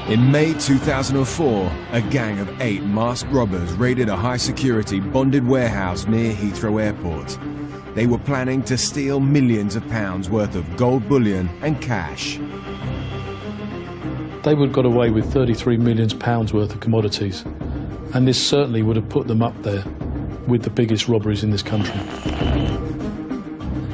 In May 2004, a gang of 8 masked robbers raided a high-security bonded warehouse near Heathrow Airport. They were planning to steal millions of pounds worth of gold bullion and cash. They would have got away with £33 million worth of commodities, and this certainly would have put them up there with the biggest robberies in this country.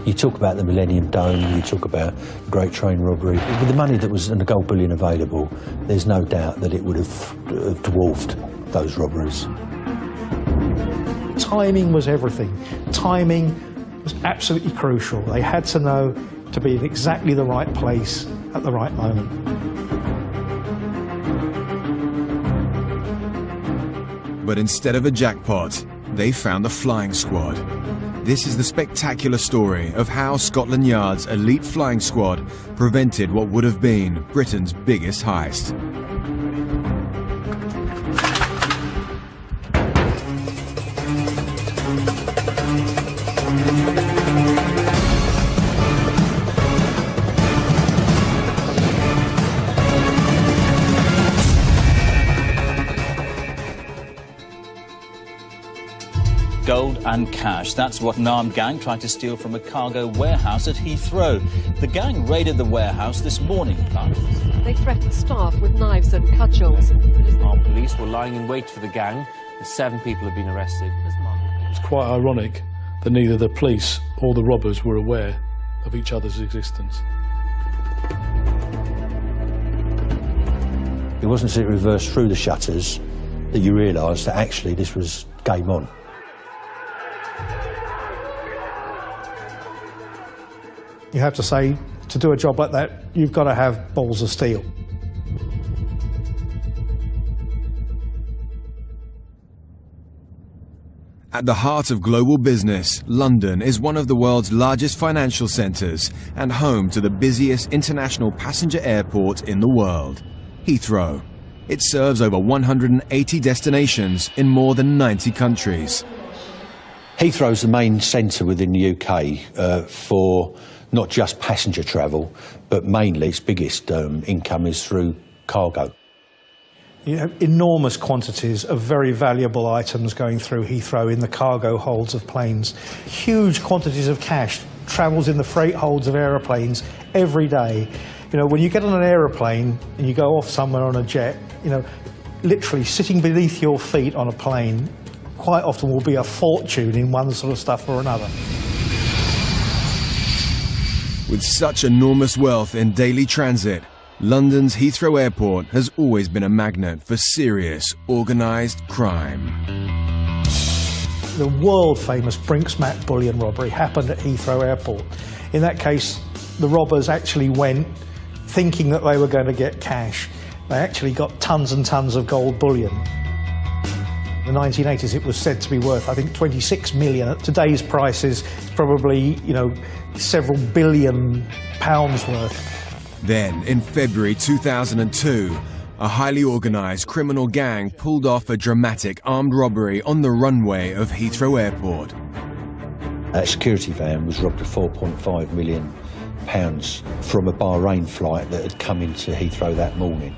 You talk about the Millennium Dome, you talk about the Great Train Robbery. With the money that was and the gold bullion available, there's no doubt that it would have dwarfed those robberies. Timing was everything. Timing was absolutely crucial. They had to know to be in exactly the right place at the right moment. But instead of a jackpot, they found the flying squad. This is the spectacular story of how Scotland Yard's elite flying squad prevented what would have been Britain's biggest heist. Gold and cash. That's what an armed gang tried to steal from a cargo warehouse at Heathrow. The gang raided the warehouse this morning. They threatened staff with knives and cudgels. Armed police were lying in wait for the gang, and 7 people have been arrested. It's quite ironic that neither the police or the robbers were aware of each other's existence. It wasn't until it reversed through the shutters that you realised that actually this was game on. You have to say, to do a job like that, you've got to have balls of steel. At the heart of global business, London is one of the world's largest financial centres and home to the busiest international passenger airport in the world, Heathrow. It serves over 180 destinations in more than 90 countries. Heathrow's the main centre within the UK for not just passenger travel, but mainly its biggest income is through cargo. You have enormous quantities of very valuable items going through Heathrow in the cargo holds of planes. Huge quantities of cash travels in the freight holds of aeroplanes every day. You know, when you get on an aeroplane and you go off somewhere on a jet, you know, literally sitting beneath your feet on a plane quite often will be a fortune in one sort of stuff or another. With such enormous wealth in daily transit, London's Heathrow Airport has always been a magnet for serious, organised crime. The world-famous Brinks-Mat bullion robbery happened at Heathrow Airport. In that case, the robbers actually went thinking that they were going to get cash. They actually got tons and tons of gold bullion. In the 1980s, it was said to be worth, I think, 26 million. At today's prices, it's probably, you know, several billion pounds worth. Then, in February 2002, a highly organised criminal gang pulled off a dramatic armed robbery on the runway of Heathrow Airport. A security van was robbed of £4.5 million from a Bahrain flight that had come into Heathrow that morning.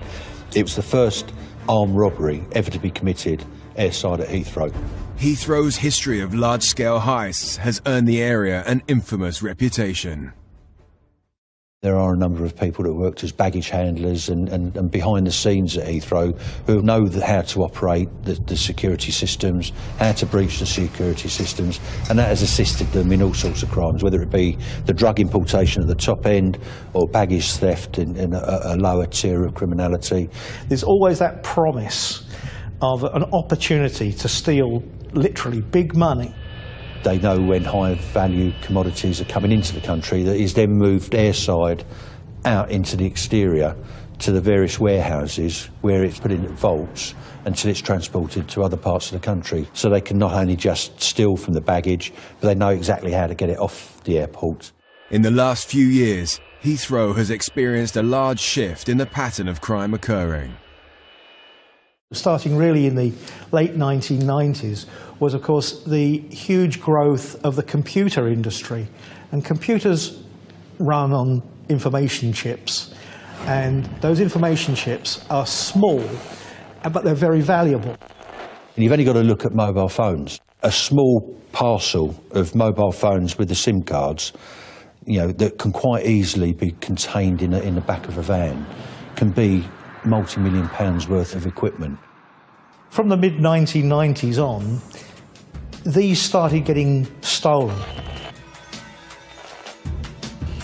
It was the first armed robbery ever to be committed airside at Heathrow. Heathrow's history of large-scale heists has earned the area an infamous reputation. There are a number of people that worked as baggage handlers and behind the scenes at Heathrow who know how to operate the security systems, how to breach the security systems, and that has assisted them in all sorts of crimes, whether it be the drug importation at the top end or baggage theft in a lower tier of criminality. There's always that promise of an opportunity to steal literally big money. They know when high-value commodities are coming into the country that is then moved airside out into the exterior to the various warehouses where it's put in vaults until it's transported to other parts of the country. So they can not only just steal from the baggage, but they know exactly how to get it off the airport. In the last few years, Heathrow has experienced a large shift in the pattern of crime occurring. Starting really in the late 1990s was, of course, the huge growth of the computer industry. And computers run on information chips. And those information chips are small, but they're very valuable. And you've only got to look at mobile phones. A small parcel of mobile phones with the SIM cards, you know, that can quite easily be contained in the back of a van, can be multi-million pounds worth of equipment. From the mid-1990s on, these started getting stolen.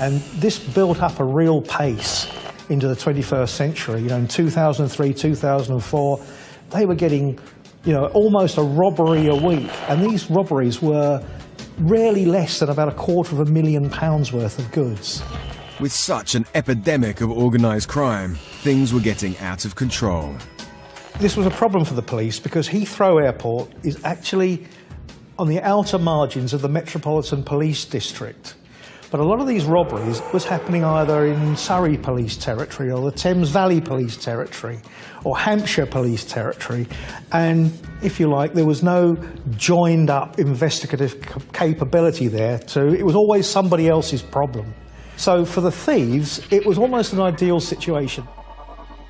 And this built up a real pace into the 21st century. You know, in 2003, 2004, they were getting, you know, almost a robbery a week. And these robberies were rarely less than about £250,000 worth of goods. With such an epidemic of organised crime, things were getting out of control. This was a problem for the police because Heathrow Airport is actually on the outer margins of the Metropolitan Police District. But a lot of these robberies was happening either in Surrey Police Territory or the Thames Valley Police Territory or Hampshire Police Territory. And, if you like, there was no joined up investigative capability there. It was always somebody else's problem. So for the thieves, it was almost an ideal situation.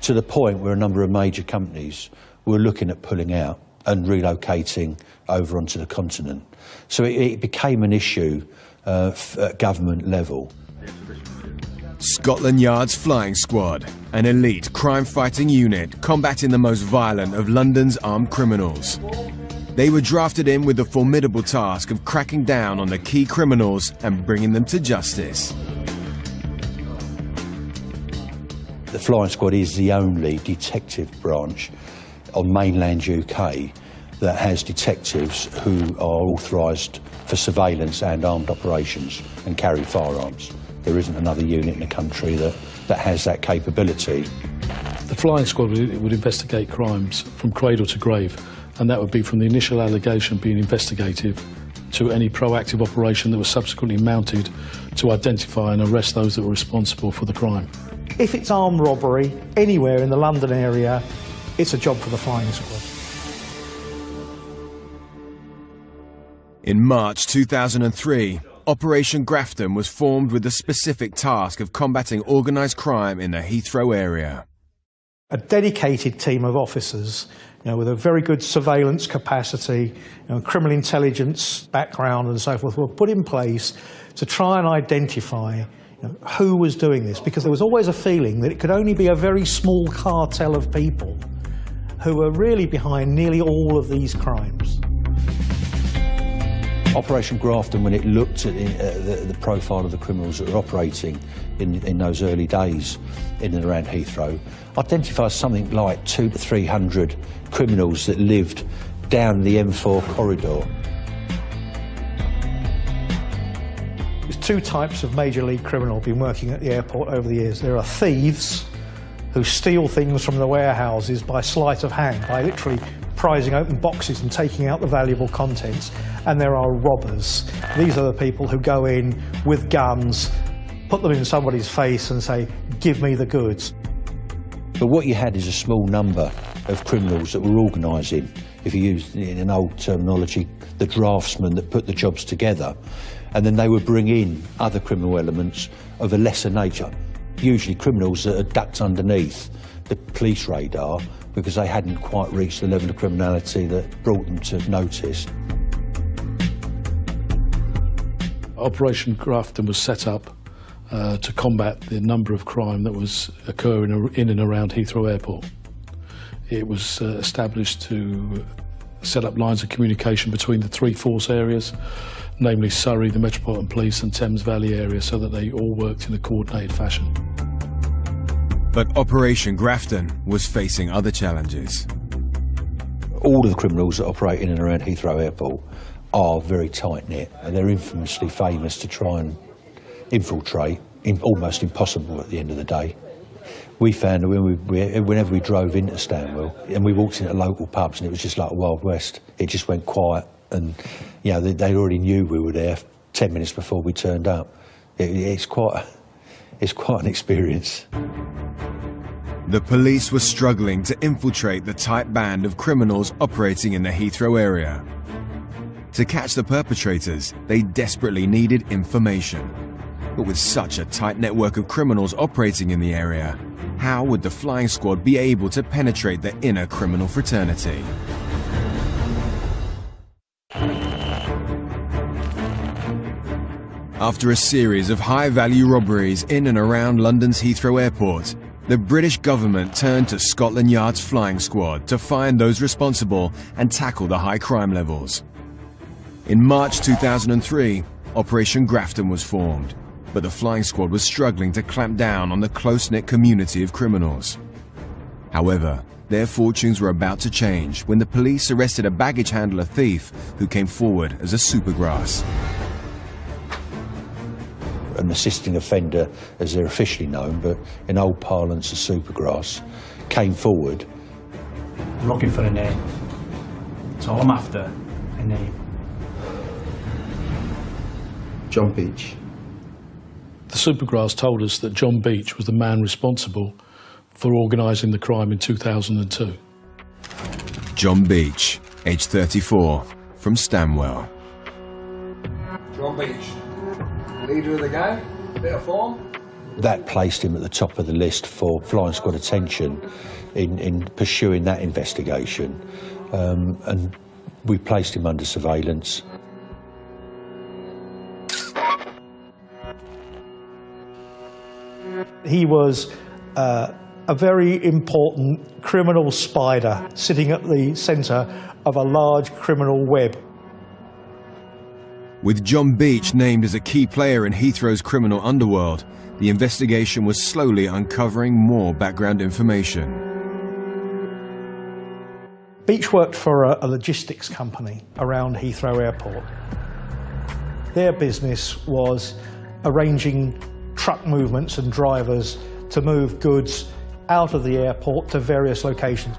To the point where a number of major companies were looking at pulling out and relocating over onto the continent. So it became an issue at government level. Scotland Yard's Flying Squad, an elite crime-fighting unit combating the most violent of London's armed criminals. They were drafted in with the formidable task of cracking down on the key criminals and bringing them to justice. The Flying Squad is the only detective branch on mainland UK that has detectives who are authorised for surveillance and armed operations and carry firearms. There isn't another unit in the country that has that capability. The Flying Squad would investigate crimes from cradle to grave, and that would be from the initial allegation being investigative to any proactive operation that was subsequently mounted to identify and arrest those that were responsible for the crime. If it's armed robbery anywhere in the London area, it's a job for the Flying Squad. In March 2003, Operation Grafton was formed with the specific task of combating organised crime in the Heathrow area. A dedicated team of officers, you know, with a very good surveillance capacity, you know, criminal intelligence background and so forth, were put in place to try and identify who was doing this, because there was always a feeling that it could only be a very small cartel of people who were really behind nearly all of these crimes. Operation Grafton, when it looked at the profile of the criminals that were operating in those early days in and around Heathrow, identified something like 200 to 300 criminals that lived down the M4 corridor. There's two types of major league criminal been working at the airport over the years. There are thieves who steal things from the warehouses by sleight of hand, by literally prizing open boxes and taking out the valuable contents. And there are robbers. These are the people who go in with guns, put them in somebody's face and say, "Give me the goods." But what you had is a small number of criminals that were organising, if you use in an old terminology, the draftsmen that put the jobs together. And then they would bring in other criminal elements of a lesser nature, usually criminals that had ducked underneath the police radar because they hadn't quite reached the level of criminality that brought them to notice. Operation Grafton was set up to combat the number of crime that was occurring in and around Heathrow Airport. It was established to set up lines of communication between the three force areas, namely Surrey, the Metropolitan Police and Thames Valley area, so that they all worked in a coordinated fashion. But Operation Grafton was facing other challenges. All of the criminals that operate in and around Heathrow Airport are very tight-knit, and they're infamously famous to try and infiltrate, almost impossible at the end of the day. We found that whenever we drove into Stanwell and we walked into local pubs and it was just like a Wild West, it just went quiet, and you know, they already knew we were there 10 minutes before we turned up. It's quite an experience. The police were struggling to infiltrate the tight band of criminals operating in the Heathrow area. To catch the perpetrators, they desperately needed information. But with such a tight network of criminals operating in the area, How would the flying squad be able to penetrate the inner criminal fraternity? After a series of high-value robberies in and around London's Heathrow Airport, the British government turned to Scotland Yard's flying squad to find those responsible and tackle the high crime levels. In March 2003, Operation Grafton was formed, but the flying squad was struggling to clamp down on the close-knit community of criminals. However, their fortunes were about to change when the police arrested a baggage handler thief who came forward as a supergrass. An assisting offender, as they're officially known, but in old parlance, a supergrass, came forward. I'm looking for a name. That's all I'm after, a name. John Beach. The supergrass told us that John Beach was the man responsible for organising the crime in 2002. John Beach, age 34, from Stanwell. John Beach, leader of the gang, bit of form. That placed him at the top of the list for flying squad attention in pursuing that investigation, and we placed him under surveillance. He was a very important criminal spider sitting at the centre of a large criminal web. With John Beach named as a key player in Heathrow's criminal underworld, the investigation was slowly uncovering more background information. Beach worked for a logistics company around Heathrow Airport. Their business was arranging truck movements and drivers to move goods out of the airport to various locations.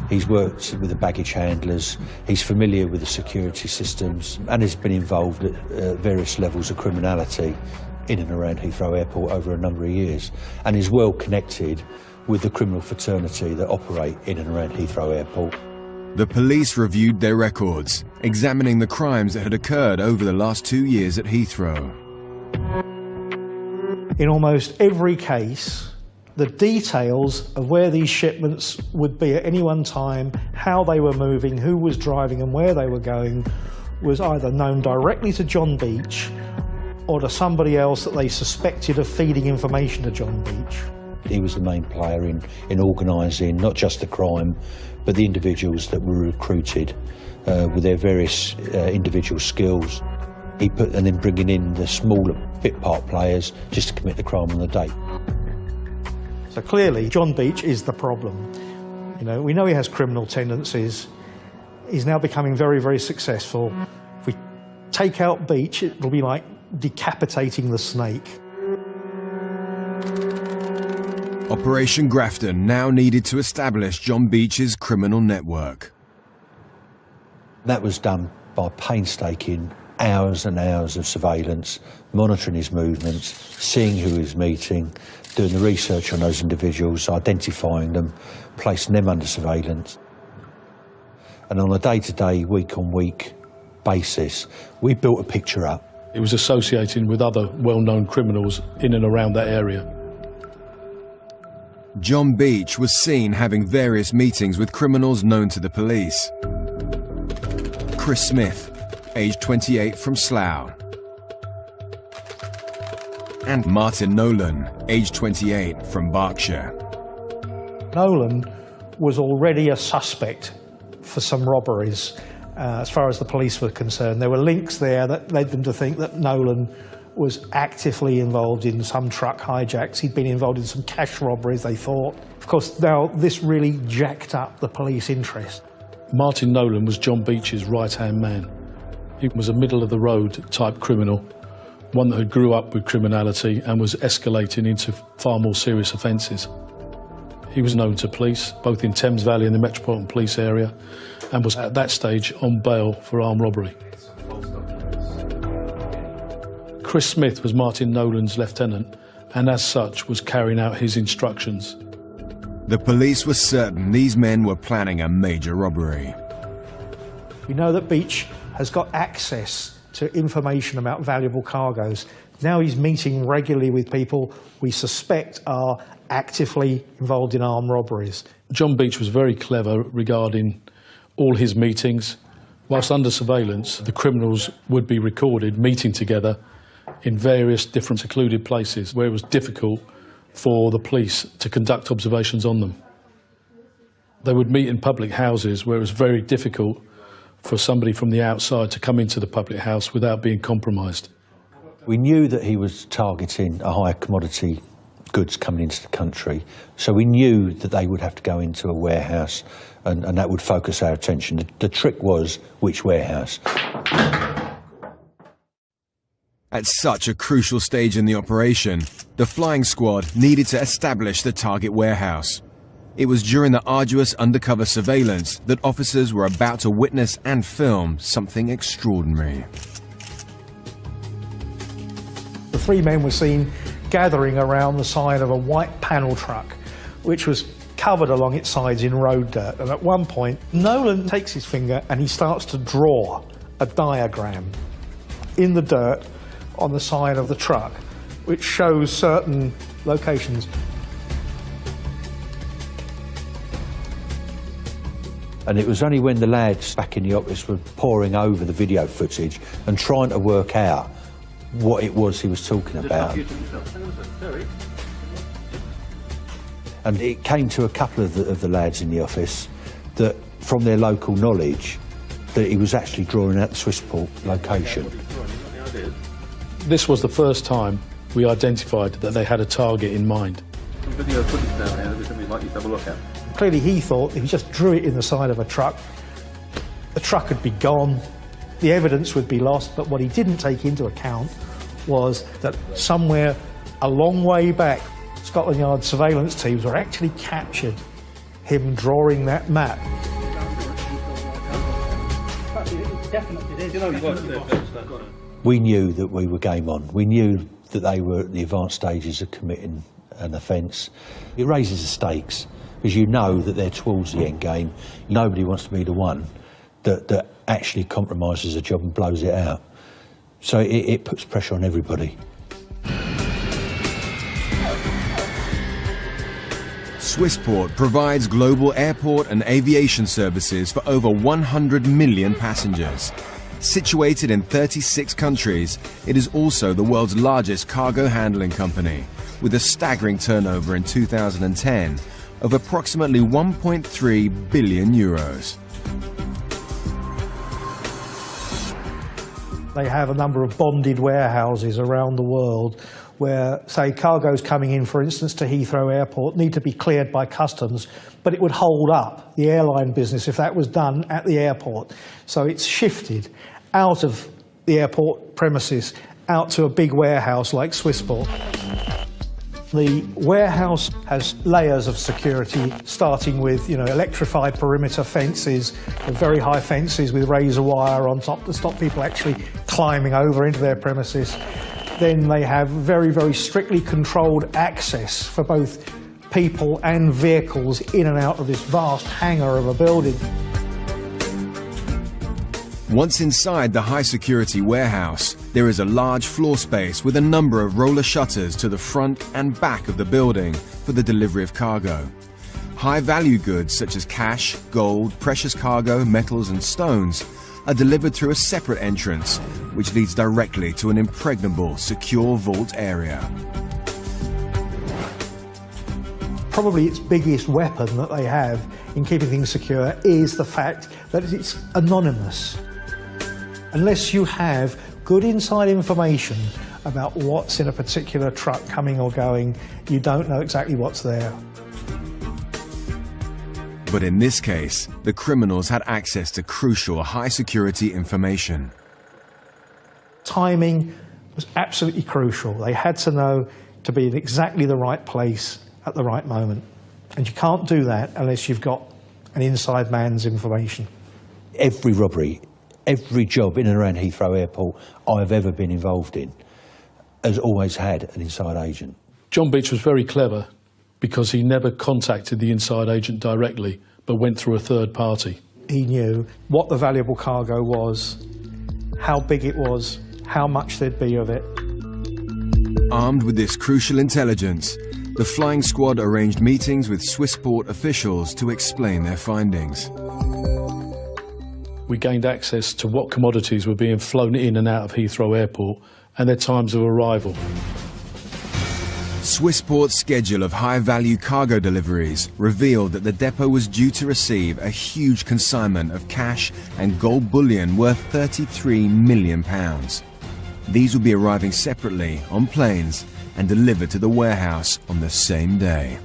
He's worked with the baggage handlers, he's familiar with the security systems, and has been involved at various levels of criminality in and around Heathrow Airport over a number of years, and is well connected with the criminal fraternity that operate in and around Heathrow Airport. The police reviewed their records, examining the crimes that had occurred over the last 2 years at Heathrow. In almost every case, the details of where these shipments would be at any one time, how they were moving, who was driving and where they were going, was either known directly to John Beach or to somebody else that they suspected of feeding information to John Beach. He was the main player in organising not just the crime, but the individuals that were recruited with their various individual skills. And then bringing in the smaller bit part players just to commit the crime on the day. So clearly, John Beach is the problem. You know, we know he has criminal tendencies. He's now becoming very, very successful. If we take out Beach, it'll be like decapitating the snake. Operation Grafton now needed to establish John Beach's criminal network. That was done by painstaking hours and hours of surveillance, monitoring his movements, seeing who he was meeting, doing the research on those individuals, identifying them, placing them under surveillance. And on a day-to-day, week-on-week basis, we built a picture up. It was associating with other well-known criminals in and around that area. John Beach was seen having various meetings with criminals known to the police. Chris Smith, age 28, from Slough. And Martin Nolan, age 28, from Berkshire. Nolan was already a suspect for some robberies as far as the police were concerned. There were links there that led them to think that Nolan was actively involved in some truck hijacks. He'd been involved in some cash robberies, they thought. Of course, now this really jacked up the police interest. Martin Nolan was John Beach's right-hand man. He was a middle-of-the-road type criminal, one that had grew up with criminality and was escalating into far more serious offences. He was known to police, both in Thames Valley and the Metropolitan Police area, and was at that stage on bail for armed robbery. Chris Smith was Martin Nolan's lieutenant, and as such was carrying out his instructions. The police were certain these men were planning a major robbery. We know that Beach has got access to information about valuable cargoes. Now he's meeting regularly with people we suspect are actively involved in armed robberies. John Beach was very clever regarding all his meetings. Whilst under surveillance, the criminals would be recorded meeting together in various different secluded places where it was difficult for the police to conduct observations on them. They would meet in public houses where it was very difficult for somebody from the outside to come into the public house without being compromised. We knew that he was targeting a higher commodity goods coming into the country, so we knew that they would have to go into a warehouse and that would focus our attention. The trick was which warehouse. At such a crucial stage in the operation, the flying squad needed to establish the target warehouse. It was during the arduous undercover surveillance that officers were about to witness and film something extraordinary. The three men were seen gathering around the side of a white panel truck, which was covered along its sides in road dirt. And at one point, Nolan takes his finger and he starts to draw a diagram in the dirt on the side of the truck, which shows certain locations. And it was only when the lads back in the office were poring over the video footage and trying to work out what it was he was talking about. And it came to a couple of the lads in the office that, from their local knowledge, that he was actually drawing out the Swissport location. This was the first time we identified that they had a target in mind. Some video footage down there, there's something like you to have a look at. Clearly he thought if he just drew it in the side of a truck, the truck would be gone, the evidence would be lost, but what he didn't take into account was that somewhere a long way back, Scotland Yard surveillance teams were actually captured him drawing that map. We knew that we were game on. We knew that they were at the advanced stages of committing an offence. It raises the stakes, because you know that they're towards the end game. Nobody wants to be the one that actually compromises a job and blows it out. So it puts pressure on everybody. Swissport provides global airport and aviation services for over 100 million passengers. Situated in 36 countries, it is also the world's largest cargo handling company, with a staggering turnover in 2010 of approximately 1.3 billion euros. They have a number of bonded warehouses around the world where, say, cargoes coming in, for instance, to Heathrow Airport need to be cleared by customs, but it would hold up the airline business if that was done at the airport. So it's shifted out of the airport premises out to a big warehouse like Swissport. The warehouse has layers of security, starting with, electrified perimeter fences, very high fences with razor wire on top to stop people actually climbing over into their premises. Then they have very, very strictly controlled access for both people and vehicles in and out of this vast hangar of a building. Once inside the high-security warehouse, there is a large floor space with a number of roller shutters to the front and back of the building for the delivery of cargo. High-value goods such as cash, gold, precious cargo, metals and stones are delivered through a separate entrance, which leads directly to an impregnable, secure vault area. Probably its biggest weapon that they have in keeping things secure is the fact that it's anonymous. Unless you have good inside information about what's in a particular truck coming or going, you don't know exactly what's there. But in this case, the criminals had access to crucial high-security information. Timing was absolutely crucial. They had to know to be in exactly the right place at the right moment. And you can't do that unless you've got an inside man's information. Every robbery, every job in and around Heathrow Airport I've ever been involved in has always had an inside agent. John Beach was very clever because he never contacted the inside agent directly, but went through a third party. He knew what the valuable cargo was, how big it was, how much there'd be of it. Armed with this crucial intelligence, the flying squad arranged meetings with Swissport officials to explain their findings. We gained access to what commodities were being flown in and out of Heathrow Airport and their times of arrival. Swissport's schedule of high-value cargo deliveries revealed that the depot was due to receive a huge consignment of cash and gold bullion worth £33 million. These will be arriving separately on planes and delivered to the warehouse on the same day.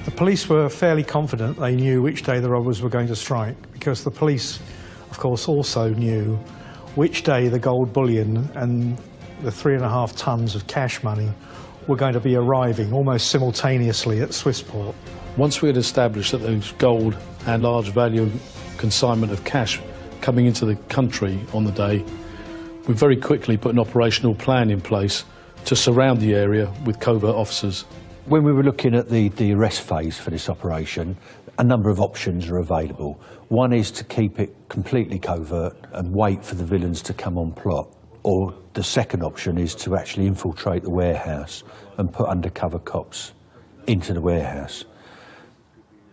The police were fairly confident they knew which day the robbers were going to strike, because the police, of course, also knew which day the gold bullion and the 3.5 tons of cash money were going to be arriving almost simultaneously at Swissport. Once we had established that there was gold and large value consignment of cash coming into the country on the day, we very quickly put an operational plan in place to surround the area with covert officers. When we were looking at the arrest phase for this operation, a number of options are available. One is to keep it completely covert and wait for the villains to come on plot. Or the second option is to actually infiltrate the warehouse and put undercover cops into the warehouse.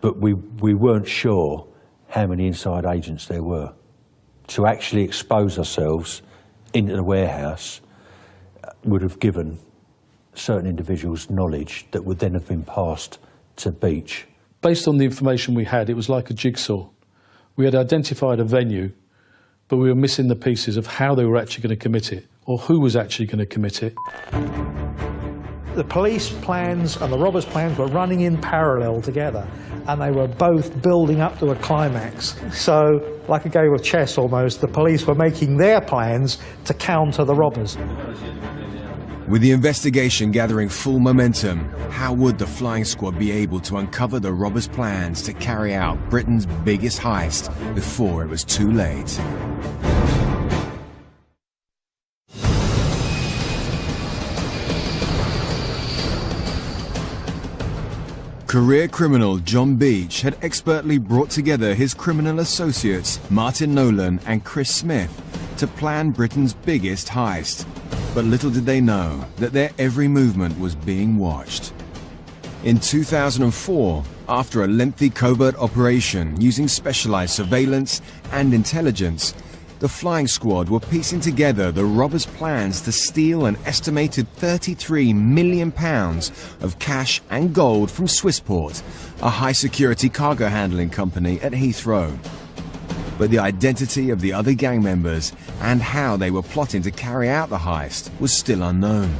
But we weren't sure how many inside agents there were. To actually expose ourselves into the warehouse would have given certain individuals knowledge that would then have been passed to Beach. Based on the information we had, it was like a jigsaw. We had identified a venue, but we were missing the pieces of how they were actually going to commit it, or who was actually going to commit it. The police plans and the robbers' plans were running in parallel together, and they were both building up to a climax. So, like a game of chess almost, the police were making their plans to counter the robbers. With the investigation gathering full momentum, how would the flying squad be able to uncover the robbers' plans to carry out Britain's biggest heist before it was too late? Career criminal John Beach had expertly brought together his criminal associates Martin Nolan and Chris Smith to plan Britain's biggest heist. But little did they know that their every movement was being watched. In 2004, after a lengthy covert operation using specialized surveillance and intelligence, the flying squad were piecing together the robbers' plans to steal an estimated £33 million of cash and gold from Swissport, a high-security cargo handling company at Heathrow. But the identity of the other gang members and how they were plotting to carry out the heist was still unknown.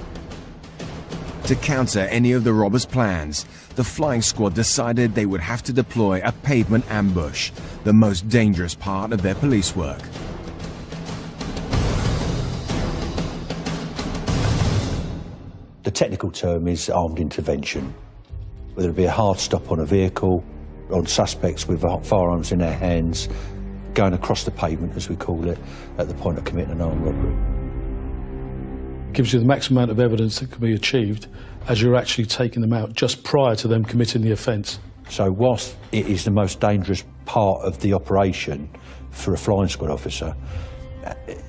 To counter any of the robbers' plans, the flying squad decided they would have to deploy a pavement ambush, the most dangerous part of their police work. The technical term is armed intervention. Whether it be a hard stop on a vehicle, on suspects with firearms in their hands, going across the pavement, as we call it, at the point of committing an armed robbery. It gives you the maximum amount of evidence that can be achieved as you're actually taking them out just prior to them committing the offence. So whilst it is the most dangerous part of the operation for a flying squad officer,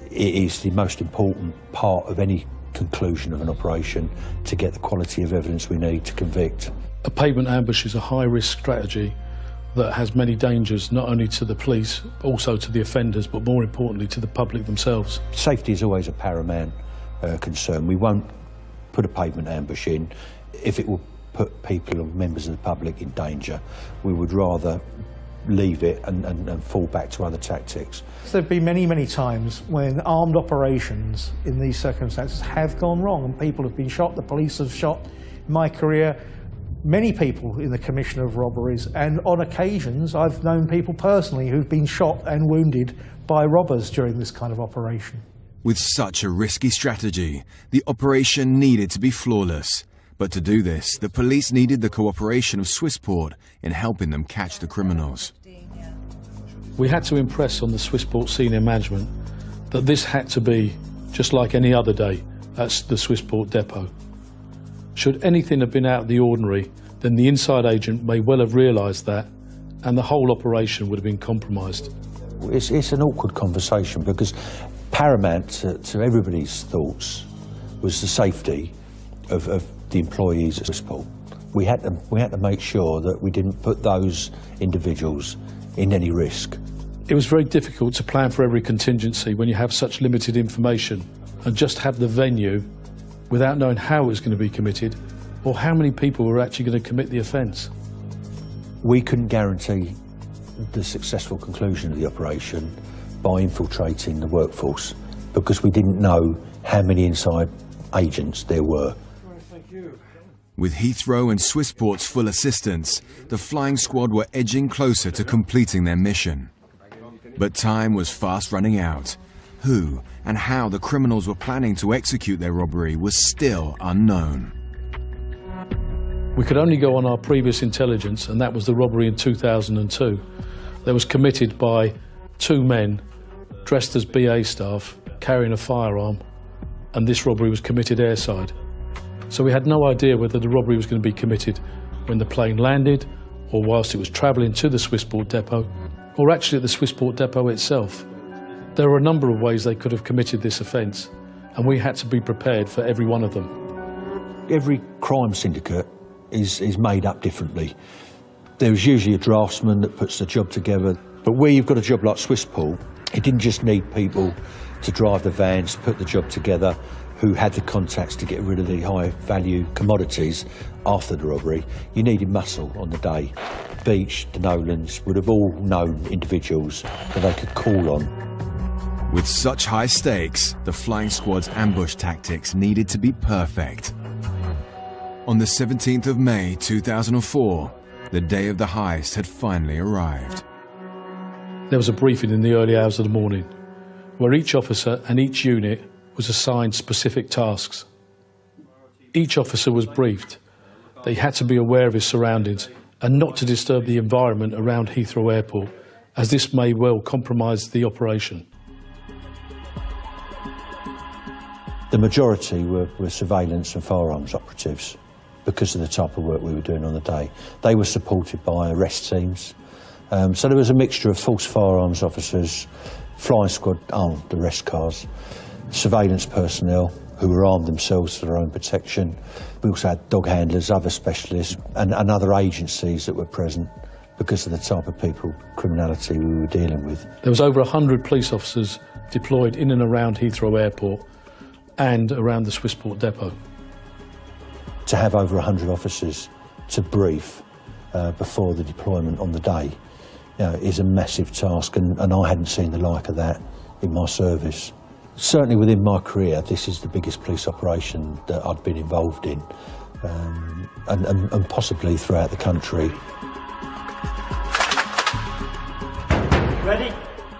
it is the most important part of any conclusion of an operation to get the quality of evidence we need to convict. A pavement ambush is a high-risk strategy that has many dangers, not only to the police, but also to the offenders, but more importantly to the public themselves. Safety is always a paramount concern. We won't put a pavement ambush in if it will put people or members of the public in danger. We would rather leave it and fall back to other tactics. There have been many, many times when armed operations in these circumstances have gone wrong and people have been shot, the police have shot. In my career, many people in the commission of robberies, and on occasions I've known people personally who've been shot and wounded by robbers during this kind of operation. With such a risky strategy, the operation needed to be flawless. But to do this, the police needed the cooperation of Swissport in helping them catch the criminals. We had to impress on the Swissport senior management that this had to be just like any other day at the Swissport depot. Should anything have been out of the ordinary, then the inside agent may well have realised that, and the whole operation would have been compromised. It's an awkward conversation because paramount to everybody's thoughts was the safety of the employees at Swissport. We had to make sure that we didn't put those individuals in any risk. It was very difficult to plan for every contingency when you have such limited information and just have the venue without knowing how it was going to be committed or how many people were actually going to commit the offence. We couldn't guarantee the successful conclusion of the operation by infiltrating the workforce because we didn't know how many inside agents there were. With Heathrow and Swissport's full assistance, the flying squad were edging closer to completing their mission. But time was fast running out. Who and how the criminals were planning to execute their robbery was still unknown. We could only go on our previous intelligence, and that was the robbery in 2002. That was committed by two men dressed as BA staff, carrying a firearm, and this robbery was committed airside. So we had no idea whether the robbery was going to be committed when the plane landed, or whilst it was travelling to the Swissport depot, or actually at the Swissport depot itself. There were a number of ways they could have committed this offence, and we had to be prepared for every one of them. Every crime syndicate is made up differently. There's usually a draftsman that puts the job together, but where you've got a job like Swissport, it didn't just need people to drive the vans, put the job together, who had the contacts to get rid of the high-value commodities after the robbery. You needed muscle on the day. Beach, the Nolans would have all known individuals that they could call on. With such high stakes, the flying squad's ambush tactics needed to be perfect. On the 17th of May 2004, the day of the heist had finally arrived. There was a briefing in the early hours of the morning, where each officer and each unit was assigned specific tasks. Each officer was briefed that he had to be aware of his surroundings and not to disturb the environment around Heathrow Airport, as this may well compromise the operation. The majority were surveillance and firearms operatives because of the type of work we were doing on the day. They were supported by arrest teams. So there was a mixture of false firearms officers, flying squad armed arrest cars, surveillance personnel who were armed themselves for their own protection. We also had dog handlers, other specialists and other agencies that were present because of the type of criminality we were dealing with. There was over 100 police officers deployed in and around Heathrow Airport and around the Swissport depot. To have over 100 officers to brief before the deployment on the day, is a massive task, and I hadn't seen the like of that in my service. Certainly within my career, this is the biggest police operation that I'd been involved in, and possibly throughout the country. Ready?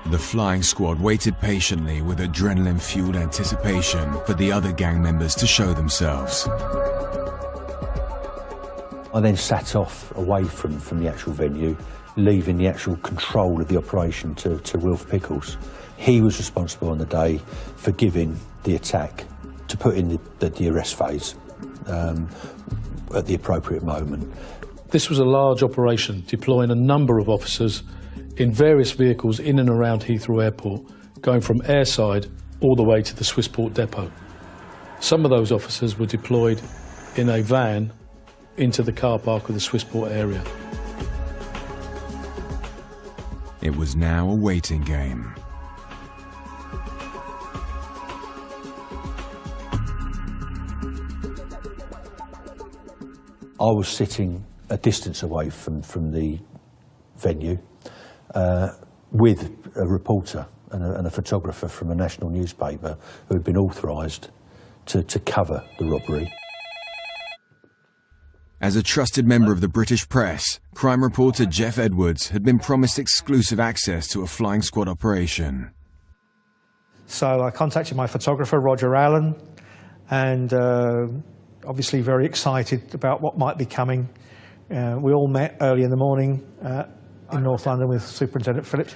The flying squad waited patiently with adrenaline-fueled anticipation for the other gang members to show themselves. I then sat off away from the actual venue, leaving the actual control of the operation to Wilf Pickles. He was responsible on the day for giving the attack, to put in the arrest phase at the appropriate moment. This was a large operation deploying a number of officers in various vehicles in and around Heathrow Airport, going from airside all the way to the Swissport depot. Some of those officers were deployed in a van into the car park of the Swissport area. It was now a waiting game. I was sitting a distance away from the venue with a reporter and a photographer from a national newspaper who had been authorised to cover the robbery. As a trusted member of the British press, crime reporter Jeff Edwards had been promised exclusive access to a flying squad operation. So I contacted my photographer, Roger Allen, and obviously very excited about what might be coming. We all met early in the morning in North London with Superintendent Phillips,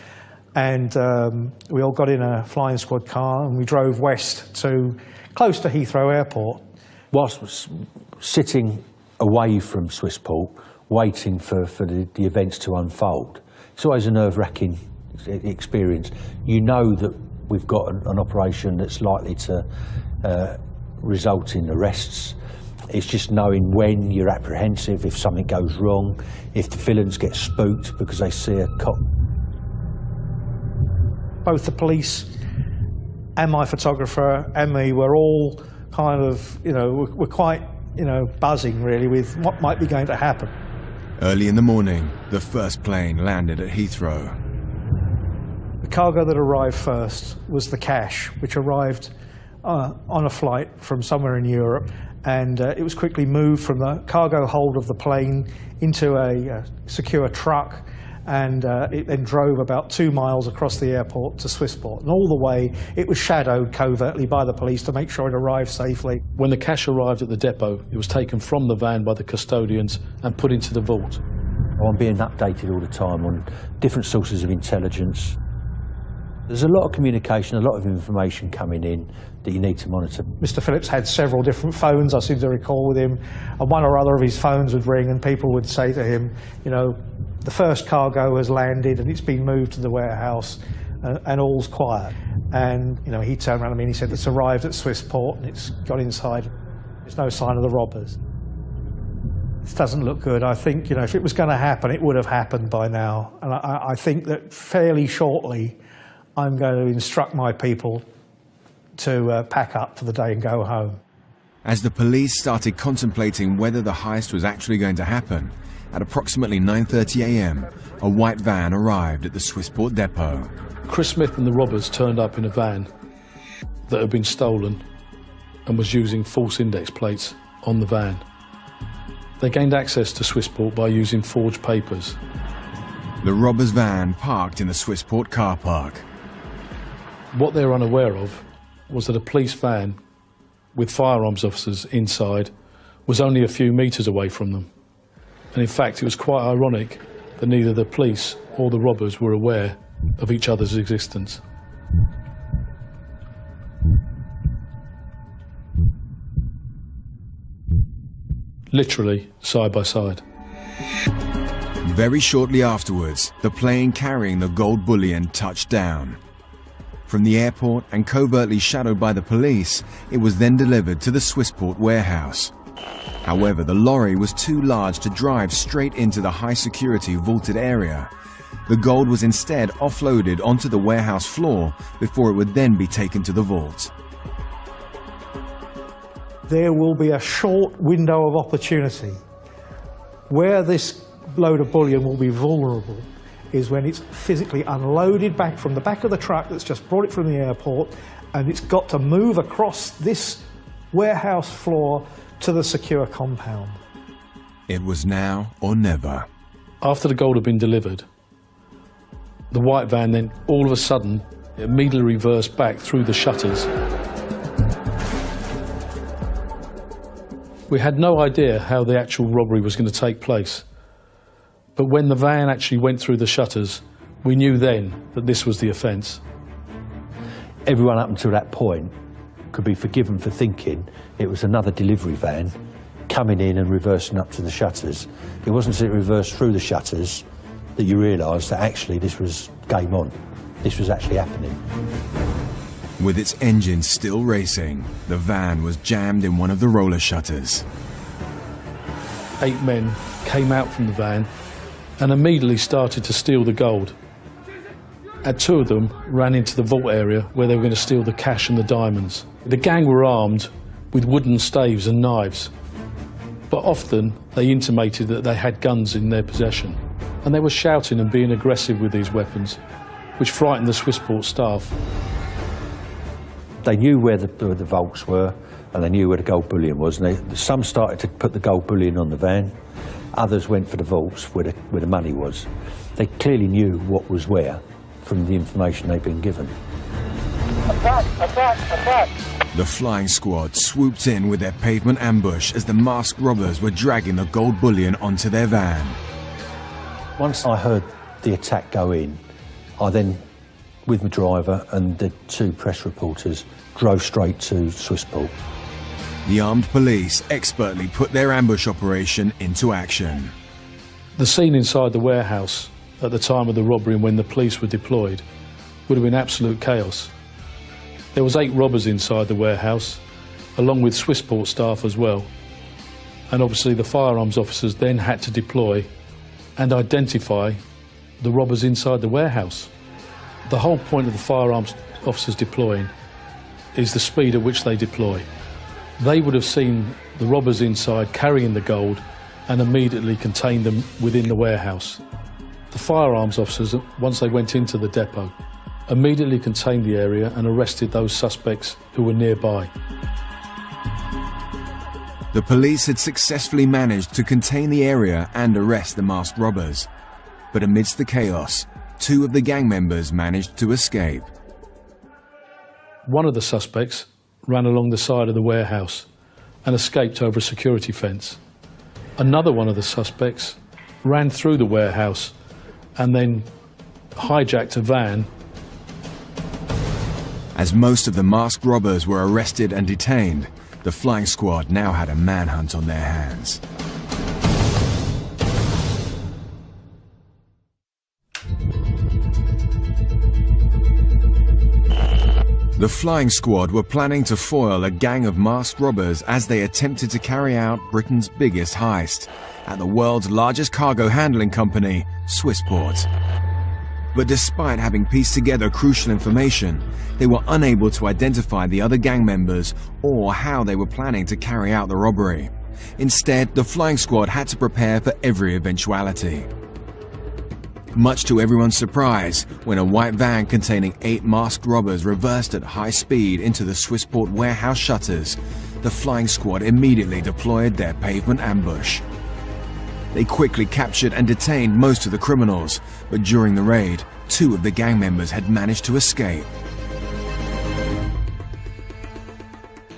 and we all got in a flying squad car and we drove west to close to Heathrow Airport. Whilst I was sitting away from Swissport, waiting for the events to unfold, it's always a nerve-wracking experience. You know that we've got an operation that's likely to result in arrests. It's just knowing when you're apprehensive, if something goes wrong, if the villains get spooked because they see a cop. Both the police and my photographer and me were all kind of, we're quite, buzzing really with what might be going to happen. Early in the morning, the first plane landed at Heathrow. The cargo that arrived first was the cash, which arrived on a flight from somewhere in Europe, and it was quickly moved from the cargo hold of the plane into a secure truck, and it then drove about 2 miles across the airport to Swissport. And all the way, it was shadowed covertly by the police to make sure it arrived safely. When the cash arrived at the depot, it was taken from the van by the custodians and put into the vault. I'm being updated all the time on different sources of intelligence. There's a lot of communication, a lot of information coming in that you need to monitor. Mr. Phillips had several different phones, I seem to recall, with him, and one or other of his phones would ring and people would say to him, the first cargo has landed and it's been moved to the warehouse and all's quiet. And he turned around to me and he said, it's arrived at Swissport and it's got inside. There's no sign of the robbers. This doesn't look good. I think, if it was going to happen, it would have happened by now. And I think that fairly shortly, I'm going to instruct my people to pack up for the day and go home. As the police started contemplating whether the heist was actually going to happen, at approximately 9:30 a.m, a white van arrived at the Swissport depot. Chris Smith and the robbers turned up in a van that had been stolen and was using false index plates on the van. They gained access to Swissport by using forged papers. The robbers' van parked in the Swissport car park. What they were unaware of was that a police van with firearms officers inside was only a few metres away from them. And in fact, it was quite ironic that neither the police or the robbers were aware of each other's existence. Literally, side by side. Very shortly afterwards, the plane carrying the gold bullion touched down. From the airport and covertly shadowed by the police, it was then delivered to the Swissport warehouse. However, the lorry was too large to drive straight into the high-security vaulted area. The gold was instead offloaded onto the warehouse floor before it would then be taken to the vault. There will be a short window of opportunity where this load of bullion will be vulnerable is when it's physically unloaded back from the back of the truck that's just brought it from the airport, and it's got to move across this warehouse floor to the secure compound. It was now or never. After the gold had been delivered, the white van then all of a sudden immediately reversed back through the shutters. We had no idea how the actual robbery was going to take place. But when the van actually went through the shutters, we knew then that this was the offence. Everyone up until that point could be forgiven for thinking it was another delivery van coming in and reversing up to the shutters. It wasn't until it reversed through the shutters that you realised that actually this was game on. This was actually happening. With its engine still racing, the van was jammed in one of the roller shutters. 8 men came out from the van and immediately started to steal the gold. And 2 of them ran into the vault area where they were going to steal the cash and the diamonds. The gang were armed with wooden staves and knives, but often they intimated that they had guns in their possession. And they were shouting and being aggressive with these weapons, which frightened the Swissport staff. They knew where the vaults were and they knew where the gold bullion was. And some started to put the gold bullion on the van, others went for the vaults where the money was. They clearly knew what was where from the information they'd been given. Attack! Attack! Attack! The flying squad swooped in with their pavement ambush as the masked robbers were dragging the gold bullion onto their van. Once I heard the attack go in, I then, with my driver and the 2 press reporters, drove straight to Swissport. The armed police expertly put their ambush operation into action. The scene inside the warehouse at the time of the robbery and when the police were deployed would have been absolute chaos. There was 8 robbers inside the warehouse along with Swissport staff as well. And obviously the firearms officers then had to deploy and identify the robbers inside the warehouse. The whole point of the firearms officers deploying is the speed at which they deploy. They would have seen the robbers inside carrying the gold and immediately contained them within the warehouse. The firearms officers, once they went into the depot, immediately contained the area and arrested those suspects who were nearby. The police had successfully managed to contain the area and arrest the masked robbers. But amidst the chaos, 2 of the gang members managed to escape. One of the suspects ran along the side of the warehouse and escaped over a security fence. Another one of the suspects ran through the warehouse and then hijacked a van. As most of the masked robbers were arrested and detained, the flying squad now had a manhunt on their hands. The flying squad were planning to foil a gang of masked robbers as they attempted to carry out Britain's biggest heist at the world's largest cargo handling company, Swissport. But despite having pieced together crucial information, they were unable to identify the other gang members or how they were planning to carry out the robbery. Instead, the flying squad had to prepare for every eventuality. Much to everyone's surprise, when a white van containing 8 masked robbers reversed at high speed into the Swissport warehouse shutters, the flying squad immediately deployed their pavement ambush. They quickly captured and detained most of the criminals, but during the raid, 2 of the gang members had managed to escape.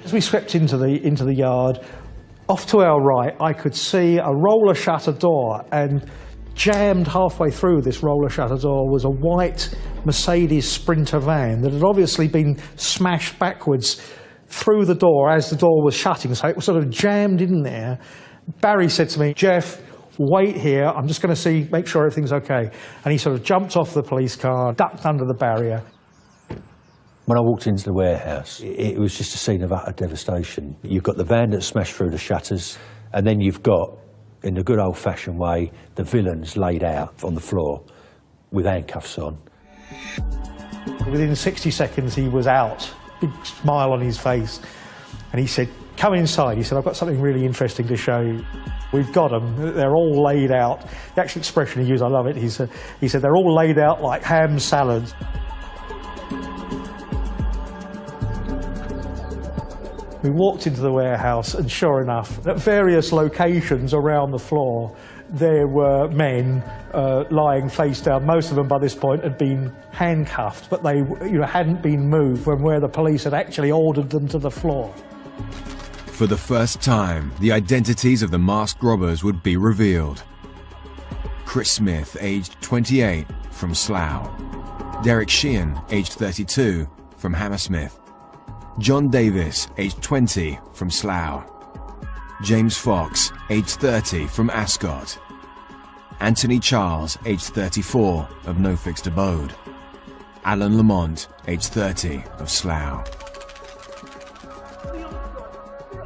As we swept into the yard, off to our right, I could see a roller shutter door, and jammed halfway through this roller shutter door was a white Mercedes Sprinter van that had obviously been smashed backwards through the door as the door was shutting, so it was sort of jammed in there. Barry said to me, "Jeff, wait here, I'm just going to make sure everything's okay." And he sort of jumped off the police car, ducked under the barrier. When I walked into the warehouse, it was just a scene of utter devastation. You've got the van that smashed through the shutters, and then you've got, in the good old-fashioned way, the villains laid out on the floor with handcuffs on. Within 60 seconds he was out, big smile on his face, and he said, "Come inside." He said, "I've got something really interesting to show you. We've got them, they're all laid out." The actual expression he used, I love it, he said, "They're all laid out like ham salads." We walked into the warehouse, and sure enough, at various locations around the floor, there were men lying face down. Most of them by this point had been handcuffed, but they hadn't been moved from where the police had actually ordered them to the floor. For the first time, the identities of the masked robbers would be revealed. Chris Smith, aged 28, from Slough. Derek Sheehan, aged 32, from Hammersmith. John Davis, aged 20, from Slough. James Fox, aged 30, from Ascot. Anthony Charles, aged 34, of No Fixed Abode. Alan Lamont, aged 30, of Slough.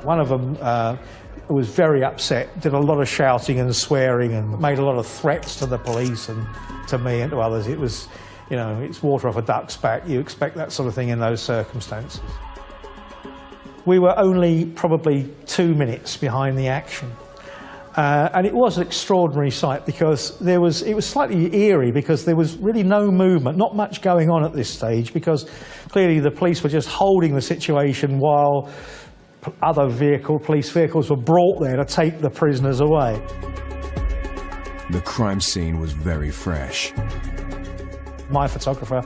One of them was very upset, did a lot of shouting and swearing and made a lot of threats to the police and to me and to others. It was, it's water off a duck's back. You expect that sort of thing in those circumstances. We were only probably 2 minutes behind the action. And it was an extraordinary sight because it was slightly eerie because there was really no movement, not much going on at this stage, because clearly the police were just holding the situation while other police vehicles were brought there to take the prisoners away. The crime scene was very fresh. My photographer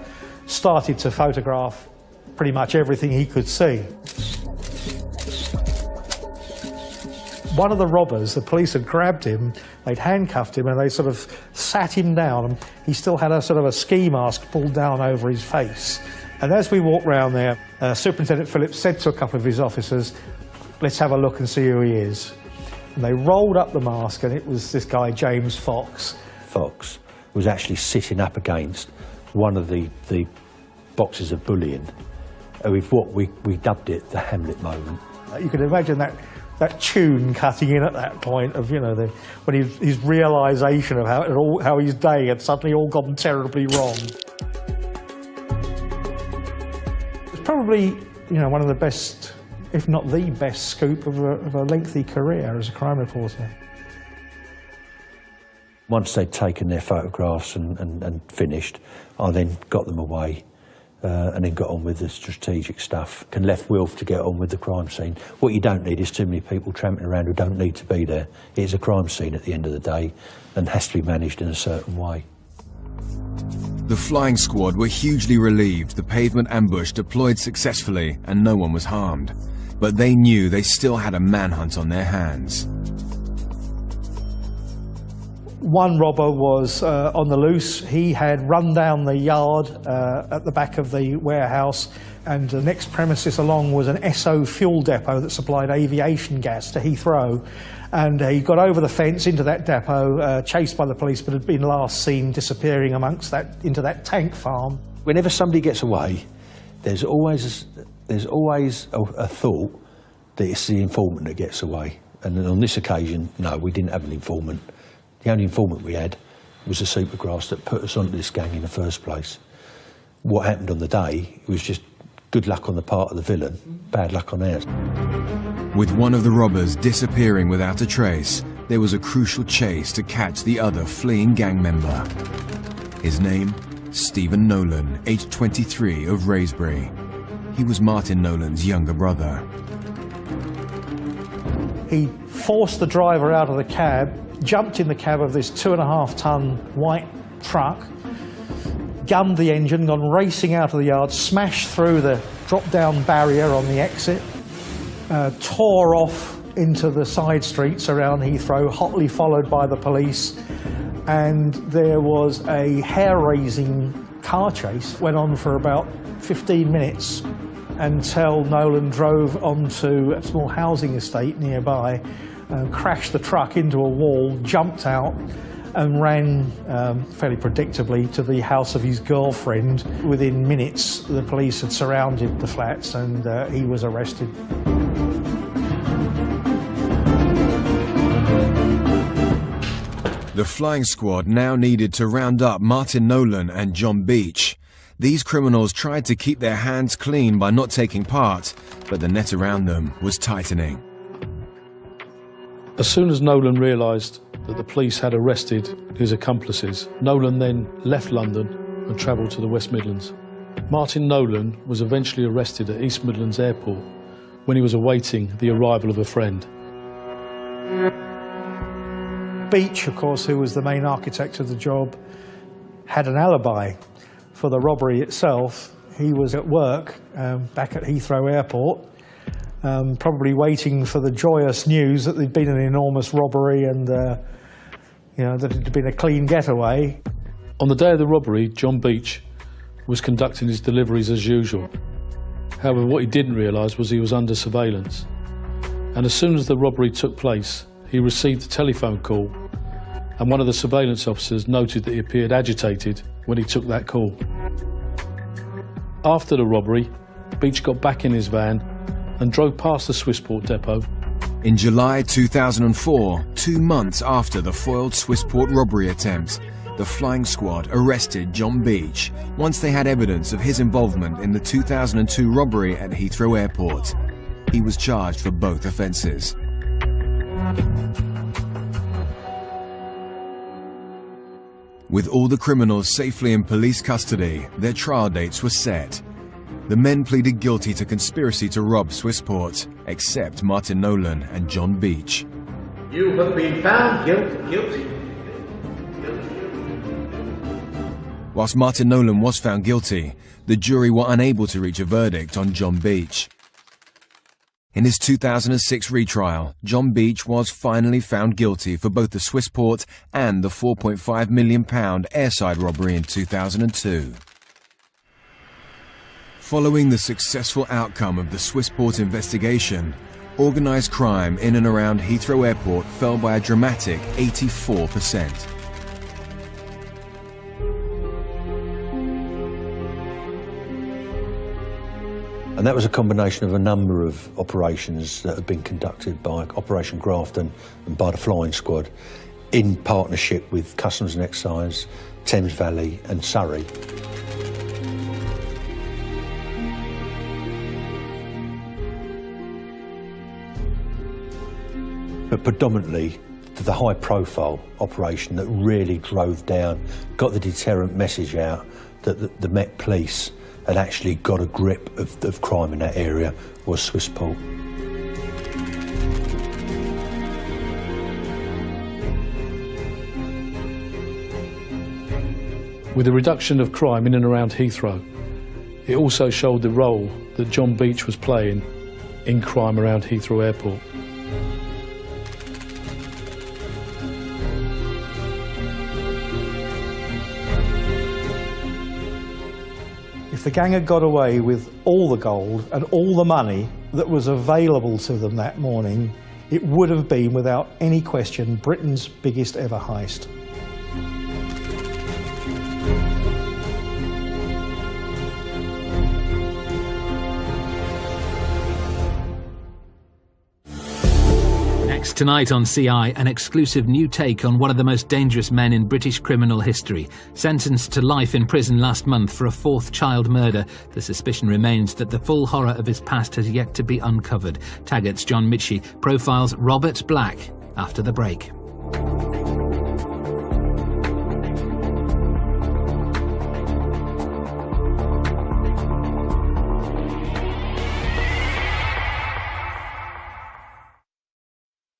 started to photograph pretty much everything he could see. One of the robbers, the police had grabbed him, they'd handcuffed him and they sort of sat him down, and he still had a sort of a ski mask pulled down over his face. And as we walked round there, Superintendent Phillips said to a couple of his officers, "Let's have a look and see who he is." And they rolled up the mask, and it was this guy, James Fox. Fox was actually sitting up against one of the boxes of bullion, with what we dubbed it the Hamlet moment. You can imagine that tune cutting in at that point of, you know, when his realisation of how his day had suddenly all gone terribly wrong. It's probably, you know, one of the best, if not the best, scoop of a lengthy career as a crime reporter. Once they'd taken their photographs and finished, I then got them away and then got on with the strategic stuff and left Wilf to get on with the crime scene. What you don't need is too many people tramping around who don't need to be there. It's a crime scene at the end of the day and has to be managed in a certain way. The flying squad were hugely relieved the pavement ambush deployed successfully and no one was harmed. But they knew they still had a manhunt on their hands. One robber was on the loose. He had run down the yard at the back of the warehouse, and the next premises along was an Esso fuel depot that supplied aviation gas to Heathrow. And he got over the fence into that depot, chased by the police, but had been last seen disappearing into that tank farm. Whenever somebody gets away, there's always a thought that it's the informant that gets away. And on this occasion, no, we didn't have an informant. The only informant we had was the supergrass that put us onto this gang in the first place. What happened on the day was just good luck on the part of the villain, bad luck on ours. With one of the robbers disappearing without a trace, there was a crucial chase to catch the other fleeing gang member. His name, Stephen Nolan, aged 23, of Wraysbury. He was Martin Nolan's younger brother. He forced the driver out of the cab, jumped in the cab of this 2.5-ton white truck, gunned the engine, gone racing out of the yard, smashed through the drop-down barrier on the exit, tore off into the side streets around Heathrow, hotly followed by the police, and there was a hair-raising car chase. Went on for about 15 minutes until Nolan drove onto a small housing estate nearby, crashed the truck into a wall, jumped out and ran fairly predictably to the house of his girlfriend. Within minutes, the police had surrounded the flats and he was arrested. The flying squad now needed to round up Martin Nolan and John Beach. These criminals tried to keep their hands clean by not taking part, but the net around them was tightening. As soon as Nolan realised that the police had arrested his accomplices, Nolan then left London and travelled to the West Midlands. Martin Nolan was eventually arrested at East Midlands Airport when he was awaiting the arrival of a friend. Beach, of course, who was the main architect of the job, had an alibi for the robbery itself. He was at work back at Heathrow Airport, probably waiting for the joyous news that there'd been an enormous robbery and you know, that it had been a clean getaway. On the day of the robbery, John Beach was conducting his deliveries as usual. However, what he didn't realise was he was under surveillance. And as soon as the robbery took place, he received a telephone call, and one of the surveillance officers noted that he appeared agitated when he took that call. After the robbery, Beach got back in his van and drove past the Swissport depot. In July 2004, 2 months after the foiled Swissport robbery attempt, the flying squad arrested John Beach once they had evidence of his involvement in the 2002 robbery at Heathrow Airport. He was charged for both offences. With all the criminals safely in police custody, their trial dates were set. The men pleaded guilty to conspiracy to rob Swissport, except Martin Nolan and John Beach. You have been found guilty. Whilst Martin Nolan was found guilty, the jury were unable to reach a verdict on John Beach. In his 2006 retrial, John Beach was finally found guilty for both the Swissport and the £4.5 million airside robbery in 2002. Following the successful outcome of the Swissport investigation, organised crime in and around Heathrow Airport fell by a dramatic 84%. And And that was a combination of a number of operations that had been conducted by Operation Grafton and by the Flying Squad in partnership with Customs and Excise, Thames Valley and Surrey. But predominantly the high-profile operation that really drove down, got the deterrent message out that the Met Police had actually got a grip of crime in that area was Swissport. With the reduction of crime in and around Heathrow, it also showed the role that John Beach was playing in crime around Heathrow Airport. If the gang had got away with all the gold and all the money that was available to them that morning, it would have been, without any question, Britain's biggest ever heist. Tonight on CI, an exclusive new take on one of the most dangerous men in British criminal history. Sentenced to life in prison last month for a fourth child murder, the suspicion remains that the full horror of his past has yet to be uncovered. Taggart's John Mitchie profiles Robert Black after the break.